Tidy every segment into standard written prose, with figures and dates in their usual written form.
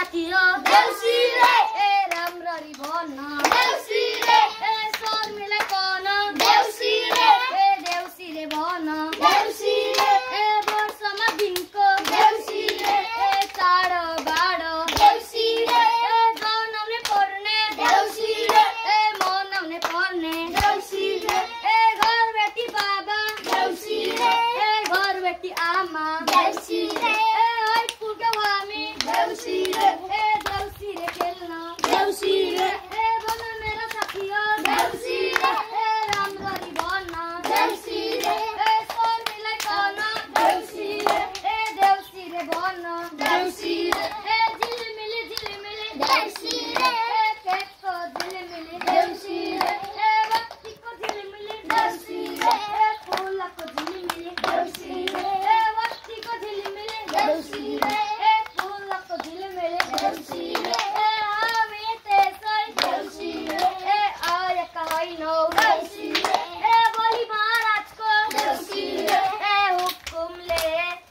साथी हो देउसी रे ए राम्ररी भन्न देउसी रे ए शर्मिलाई कन देउसी रे ए देउसी रे भन देउसी रे ए वर्षमा दिनको देउसी रे ए चाडो बाडो देउसी रे ए गनाउने पर्ने देउसी रे ए मनाउने पर्ने देउसी रे ए घरबेटी बाबा देउसी रे ए घरबेटी आमा देउसी रे ए है पुग्यौ हामी देउसी रे ए देउसी रे खेल्न देउसी रे ए भन मेरो साथी हो देउसी रे ए राम्ररी भन्न देउसी रे ए शर्मिलाई कन देउसी रे ए देउसी रे भन्न देउसी रे ए झिलिमिली देउसी रे ए केकको झिलिमिली देउसी रे ए बत्तीको झिलिमिली देउसी रे ए फुलको झिलिमिली देउसी रे ए बत्तीको झिलिमिली देउसी रे ए फुलको झिलिमिली देउसी रे ए हामी त्यसै देउसी रे ए आएका होइनौ देउसी रे ए बलि महाराजको देउसी रे ए हुकुमले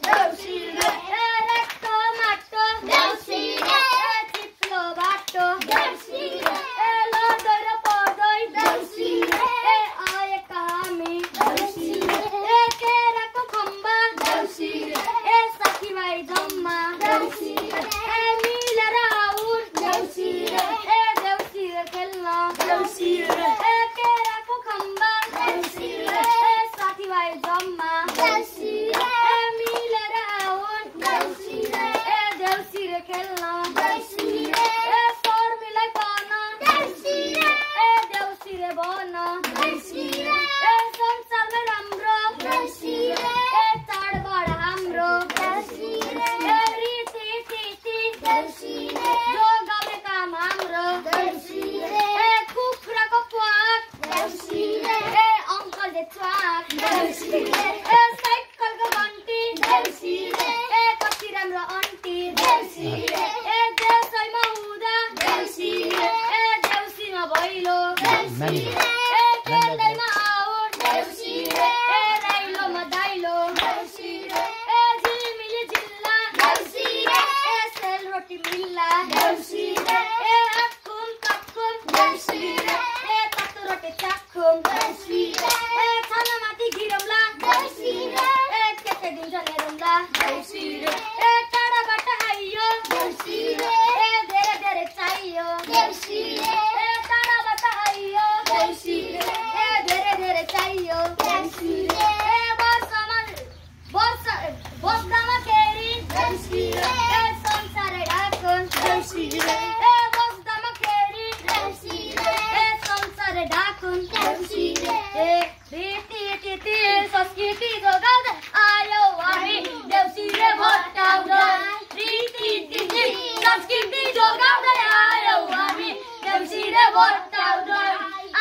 देउसी रे ए रेक्टो माटो देउसी रे ए चिप्लो बाटो देउसी रे ए लड्दै र पढ्दै देउसी रे ए आएका हामी देउसी रे ए केराको खम्बा देउसी रे ए साथीभाइ जम्मा देउसी रे ए मिलेर आउन देउसी रे ए देउसी रे खेल्न देउसी रे ए केराको खम्बा देउसी रे ए साथीभाइ जम्मा देउसी रे ए मिलेर आउन देउसी रे ए देउसी रे खेल्न देउसी रे ए शर्मिलाई कन देउसी रे ए देउसी रे भन देउसी रे ए संसारमै राम्रो देउसी रे ए चाडबाड हाम्रो देउसी रे ए रीति तिथि देउसी रे जोगाउने काम हाम्रो देउसी रे ए कुखुराको प्वाक देउसी रे ए अङ्कलले च्वाक देउसी रे ए साइकलको घन्टी देउसी रे ए कति राम्रो अन्टी देउसी रे ए देउसैमा हुँदा देउसी रे ए देउसीमा भैलो देउसी रे ए खेल्दैमा आउन देउसी रे ए राइलोमा दाइलो देउसी रे ए झिलिमिली जिल्ला देउसी रे ए सेलरोटी मिल्ला देउसी रे ए आक्कुम काक्कुम देउसी रे ए तातो रोटी चाक्कुम देउसी रे ए छानामाथि गिरौला देउसी रे ए केटे दिन्छ हेरौँला देउसी रे ए टाढाबाट आइयो देउसी रे ए धेरै धेरै चाहियो देउसी रे ए टाढाबाट आइयो देउसी रे ए धेरै धेरै चाहियो देउसी रे ए बस्दामा केरी देउसी रे ए संसारै ढाकुन देउसी रे ए बस्दामा केरी देउसी रे ए संसारै ढाकुन देउसी रे ए रीति तिथि संस्कृति जोगाउँदै आयौ हामी देउसी रे भट्टाउँदै रीति तिथि संस्कृति जोगाउँदै आयौ हामी देउसी रे भट्टाउँदै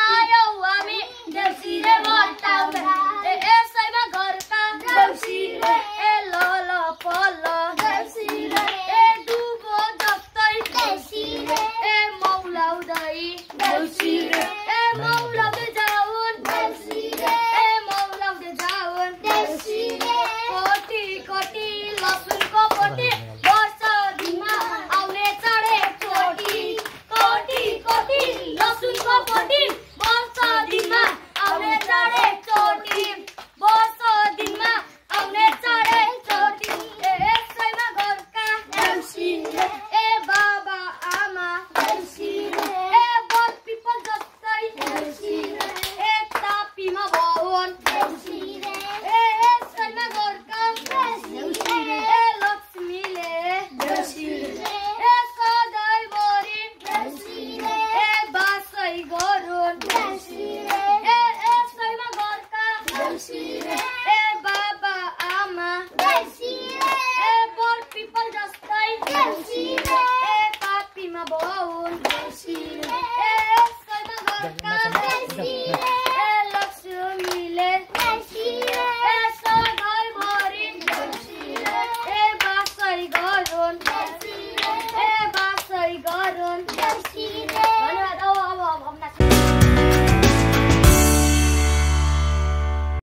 आयौ हामी देउसी रे भट्टाउँदै ए यसैमा घरका देउसी रे ए लल पल देउसी रे ए डुबो जस्तै देउसी रे ए मौलाउँदै देउसी रे ए मौलाउँदै जाउन देउसी रे ए मौलाउँदै जाउन देउसी रे कोटी कोटी लसुनको पोटी वर्ष दिनमा आउने चढे चोटी कोटी कोटी लसुनको पोटी वर्ष दिनमा आउने चढे चोटी वर्ष दिनमा आउने चढे चोटी ए यसैमा घरका देउसी रे ए बाबा आमा देउसी रे ए बन पिपल जस्तै देउसी रे ए तापीमा भवन देउसी रे ए यसैमा घरका देउसी रे ए लक्ष्मीले देउसी रे ए सधैँभरि देउसी रे ए बासै गरुन् देउसी रे ए यसैमा घरका देउसी रे ए बाबा आमा देउसी रे ए बन पिपल जस्तै देउसी रे ए तापीमा भवन देउसी रे ए